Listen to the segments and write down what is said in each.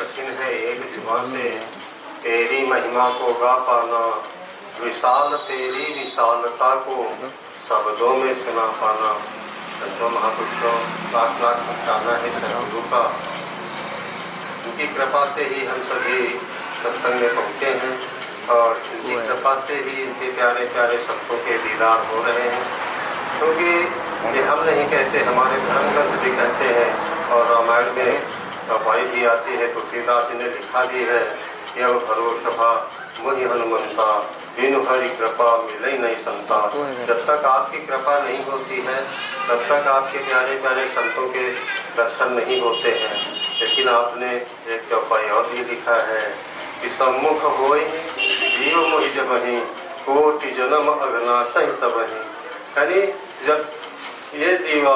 कठिन है एक जुबान से तेरी महिमा को गा पाना, विशाल तेरी विशालता को शब्दों में सुना पाना। संतों महापुरुषों लाख लाख पहचाना है सदगुरु का। उनकी कृपा से ही हम सभी सत्संग में पहुँचे हैं और इनकी कृपा से ही इनके प्यारे प्यारे संतों के दीदार हो रहे हैं। क्योंकि ये हम नहीं कहते, हमारे धर्म ग्रंथ भी कहते हैं और रामायण में सफाई भी आती है। तुलसीदास जी ने लिखा भी है, यह भरोसा मुनि हनुमंता, बिनु हरि कृपा मिले नहीं संता। जब तक आपकी कृपा नहीं होती है तब तक आपके प्यारे प्यारे संतों के दर्शन नहीं होते हैं। लेकिन आपने एक चौपाई और भी लिखा है कि सम्मुख होई जीव मोहि जबहि, कोटि जन्म अघनाशहि तबहि। यानी जब ये जीव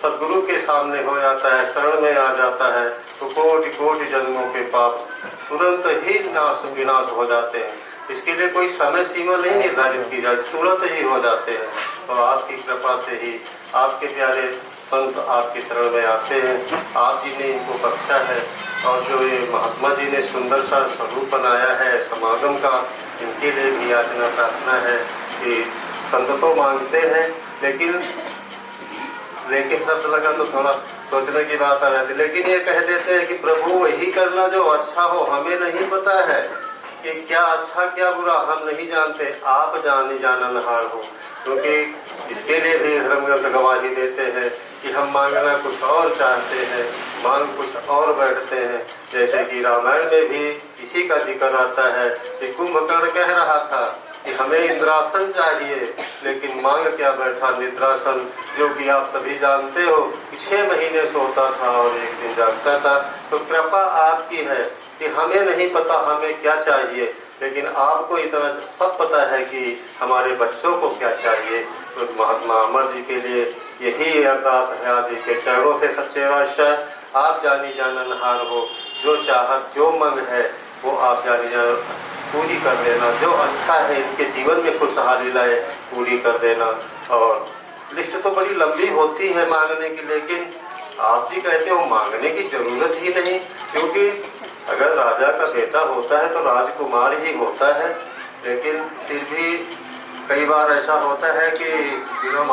सदगुरु के सामने हो जाता है, शरण में आ जाता है, तो कोटि कोटि जन्मों के पाप तुरंत ही विनाश हो जाते हैं। इसके लिए कोई समय सीमा नहीं निर्धारित की जाए, तुरंत ही हो जाते हैं। तो आपकी कृपा से ही आपके प्यारे संत आपकी शरण में आते हैं। आप जी ने इनको बख्शा है और जो ये महात्मा जी ने सुंदर सा स्वरूप बनाया है समागम का, इनके लिए भी याचना प्रार्थना है कि संत तो मांगते हैं लेकिन शब्द लगा तो थोड़ा सोचने की बात आ जाती। लेकिन ये कह देते हैं कि प्रभु वही करना जो अच्छा हो। हमें नहीं पता है कि क्या अच्छा क्या बुरा, हम नहीं जानते, आप जाने जाननहार हो। क्योंकि इसके लिए भी धर्मग्रंथ गवाही देते हैं कि हम मांगना कुछ और चाहते हैं, मांग कुछ और बैठते हैं। जैसे कि रामायण में भी इसी का जिक्र आता है कि कुंभकर्ण कह रहा था कि हमें इंद्रासन चाहिए, लेकिन मांग क्या बैठा निद्रासन, जो कि आप सभी जानते हो कि 6 महीने सोता था और 1 दिन जागता था। तो कृपा आपकी है कि हमें नहीं पता हमें क्या चाहिए, लेकिन आपको इतना सब पता है कि हमारे बच्चों को क्या चाहिए। तो महात्मा अमर जी के लिए यही अरदास है, आदि के चरणों से सच्चे बादशाह आप जानी जाननहार हो। जो चाहत जो मंग है वो आप जानी जान पूरी कर देना। जो अच्छा है इनके जीवन में खुशहाली लाए पूरी कर देना। और लिस्ट तो बड़ी लंबी होती है मांगने की, लेकिन आप जी कहते हो मांगने की जरूरत ही नहीं। क्योंकि अगर राजा का बेटा होता है तो राजकुमार ही होता है, लेकिन फिर भी कई बार ऐसा होता है कि बिना